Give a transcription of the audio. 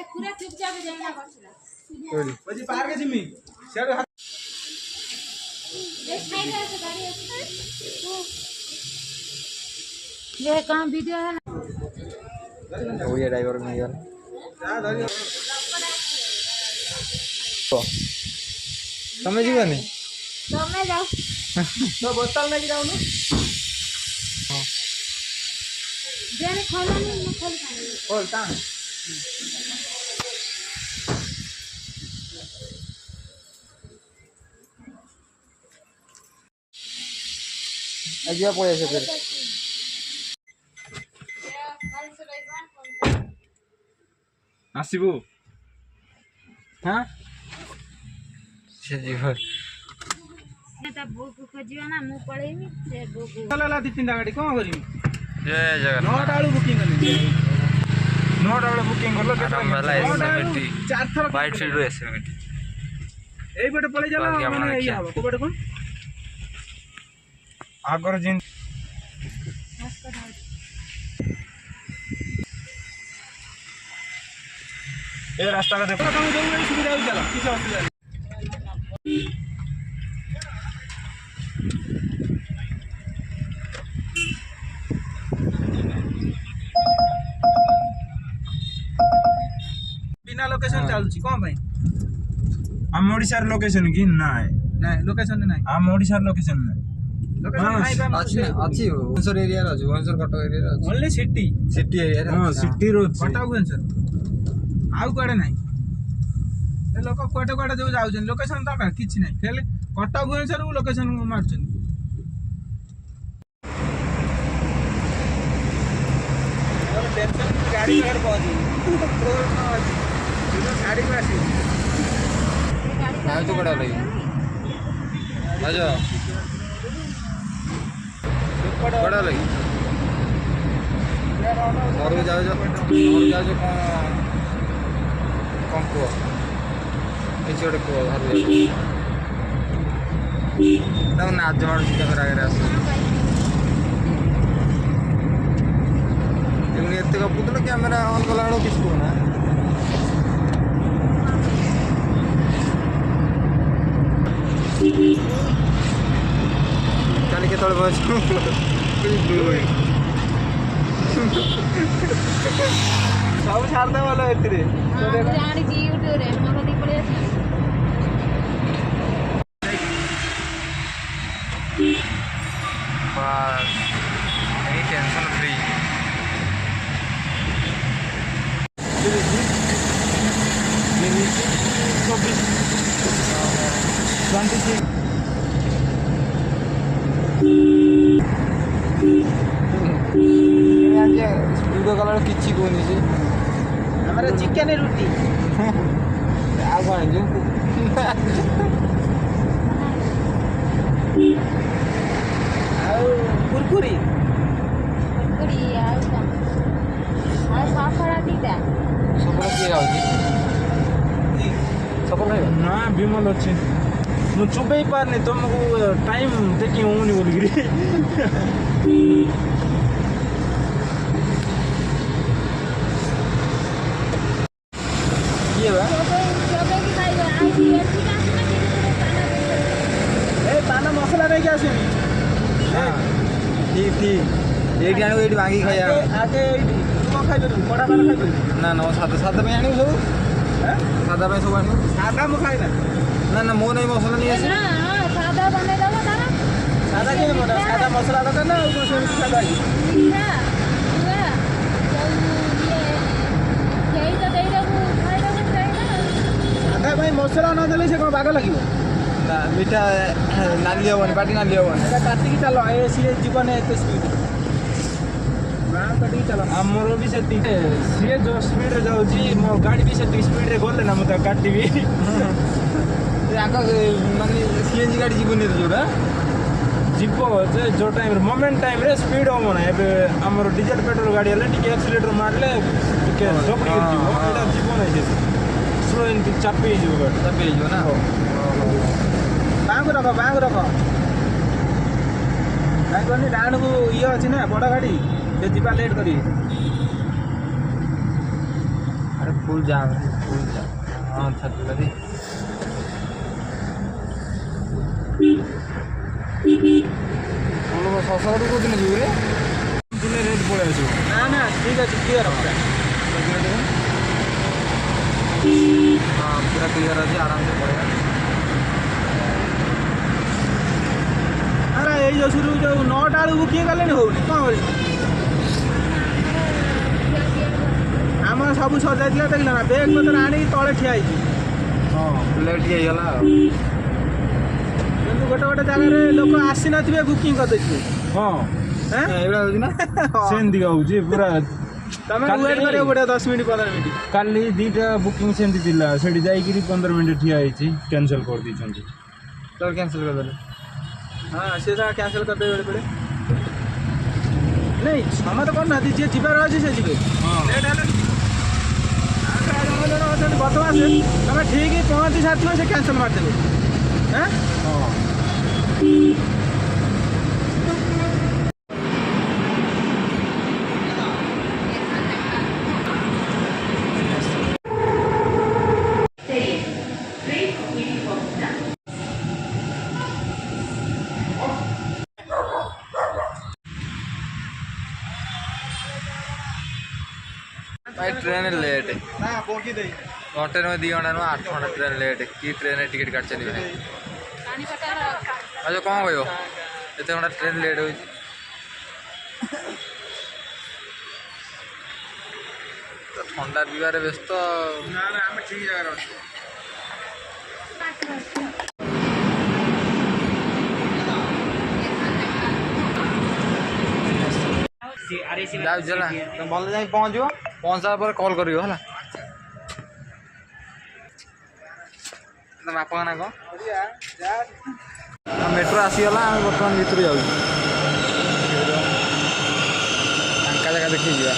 पूरा चुपचाप जाइना करछला बजी पार्क जिमी सेड एक साइड से गाड़ी है ये कहां वीडियो है ना वो ये ड्राइवर में यार जा धरि तमे जीवनी तमे जाओ तो बोतल में जाऊ न जेने खोला नहीं मैं खोल पानी खोल ता आजिया पळे फिर आसीबो हां से जीवन ता बुक खोजियो ना मु पळेमी से बुक चला दी तीन गाड़ी कोन करी जय जगन्नाथ 9 आलू बुकिंग करनी 9 आलू बुकिंग करलो आराम वाला एसएमटी 4 थर वाइट फील्ड एसएमटी एई बेटे पळे जाला माने एई हबो को बेटे कोन आगर जिन ए रास्ता का देखो तुम जो सुविधा हो चला किछ असुविधा बिना लोकेशन चलुची कोन भाई हम ओडिसा लोकेशन की ना है ना लोकेशन नहीं हम ओडिसा लोकेशन नहीं लोकेशन नहीं अच्छी अच्छी भुवनेश्वर एरिया रे भुवनेश्वर कटक एरिया रे ओनली सिटी एरिया रे हां सिटी रो कटक भुवनेश्वर आउ कोडे नहीं ए लोक कोडे कोडे जो जाउछन लोकेशन तो किछ नहीं खाली कटक भुवनेश्वर को लोकेशन मारछन टेंशन गाड़ी घर पहुंची गाड़ी में आसी आज तो बड़ा लगी आजा बड़ा लगी और जाओ जो कौन को किसी और को हर तब ना जोड़ कैमरा आगे आस एत गपुल कैमेरा ऑन कला किसी को ना काली के तले बस सब छाड़ दे वाला एतरे तो देखो जानी जी यूट्यूब रे मोर दी पळे अछि बस any tension free video colour किसी को नहीं हमारा चिकन रोटी आ कौन जो कुरकुरी कुरकुरी आउ का आ साफरा दीदा सफल किए आउची सफल नहीं ना विमल अच्छे मु चुपे पारने तुमको टाइम देखी होनी बोलगिरी ये बा चोबे की खाइबा आई सी एसी का ना ए पाना मसाला नहीं क्या आसे हां ठीक ठीक एडी आनो एडी भांगी खाया आगे तुम खाइ दे बड़ा बड़ा खाइ दे ना ना सादा सादा में आनी सब हैं सादा में सब आनी सादा मु खाइ ना ना मो नहीं मसाला नहीं आसे ना सादा बने दबो तारा सादा के मोटा सादा मसाला दका ना और से सादा ही ना हुआ ये तो दे दबो खाइ दबो चाहिए सादा भाई मसाला ना देले से कोन बाग लागिवो ना मीठा नाली होवन पाटी नाली होवन एटा काटी की चलो ए सी जीवन एते स्पीड ना काटी चलो हमरो भी से जो स्पीड रे जाउची मो गाड़ी भी से स्पीड रे गले ना मत काटीबी आका माने सीएनजी गाड़ी जीवन जोड़ा जीव जो टाइम मोमेंट टाइम रे स्पीड हो ना एबे हमर डीजल पेट्रोल गाड़ी हले टिके एक्सीलेटर मारले टिके झपड़ी कर जीव एटा जीव नै छै स्लो इन चापे जीव गाड़ी तबे जो ना ବାଁକୁ ରଖ ବାଁକୁ ରଖ କାହିଁ କହନି ଡାହାଣକୁ ଇଏ ଅଛି ନା ବଡ଼ ଗାଡ଼ି ସେ ଯିବା ଲେଟ୍ କରିବେ अरे फुल जाम हाँ छत लगी ससारू को दिन जीव रे ଦିନେ ରେଟ୍ ପଳେଇ ଆସିବ ନା ନା ଠିକ୍ ଅଛି କ୍ଲିୟର हाँ पूरा क्लियर अच्छे आराम से पड़ेगा ଆରେ ଏଇ ଯୋଉ 9ଟା ବେଳକୁ କିଏ ଗଲେଣି ହଉନି କ'ଣ କରିବି ଆମର ସବୁ ସଜାଇଥିଲା ଦେଖିଲ ନା ବେଗ୍ ପତ୍ର ଆଣିକି ତଳେ ଠିଆ ହେଇଛି हाँ लेट ହେଇଗଲା କିନ୍ତୁ ଗୋଟେ ଜାଗାରେ ଲୋକ ଆସିନଥିବେ ବୁକିଂ କରିଦେଇଥିବେ हाँ ହେଁ ଏଇଭଳିଆ ହଉଛି ନା ସେମିତି ହେଉଛି ପୁରା ତମେ କାଲି- ୱେଟ୍ କରିବାକୁ ପଡ଼ିବ 10 ମିନିଟ୍ 15 ମିନିଟ୍ କାଲି 2ଟା ବୁକିଂ ସେମିତି ଥିଲା ସେଠି ଯାଇକିରି 15 ମିନିଟ୍ ଠିଆ ହେଇଛି କ୍ୟାନସଲ୍ କରିଦେଇଛନ୍ତି ତ କ୍ୟାନସଲ୍ କରିଦେଲେ ହଁ ସେ ଯାହା କ୍ୟାନସଲ୍ କରିଦେବେ ବେଳେ ନାଇଁ ସମସ୍ତେ କରୁନାହାନ୍ତି ଯିଏ ଯିବାର ଅଛି ସେ ଯିବେ ହଁ ଲେଟ୍ ହେଲେ ଜଣ ଅଛନ୍ତି ବଦମାସ ତମେ ଠିକ୍ ପହଞ୍ଚି ସାରିଥିବ ସେ କ୍ୟାନସଲ୍ ମାରିଦେବେ ହଁ ହଁ भाई ट्रेन लेट ନା ପହଞ୍ଚି ଦେଇ घंटे में 2 घंटा 8 घंटा ट्रेन लेट की ट्रेन टिकट काट चली अच्छा कौन कह एत घंटा ट्रेन लेट हो ठंडा पिबार व्यस्त ନା ନା ଆମେ ଠିକ୍ ଜାଗାରେ ଅଛୁ ଯାଉଛି ହେଲା ତମେ ଭଲ ଯାଇକି ପହଞ୍ଚିବ ପହଞ୍ଚିଲା ପରେ କଲ୍ କରିବ ହେଲା ତମ ବାପାଙ୍କ ନାଁ କ'ଣ ମେଟ୍ରୋ ଆସିଗଲା ଆମେ ବର୍ତ୍ତମାନ ଭିତରୁ ଯାଉଛୁ ଫାଙ୍କା ଜାଗା ଦେଖିକି ଯିବା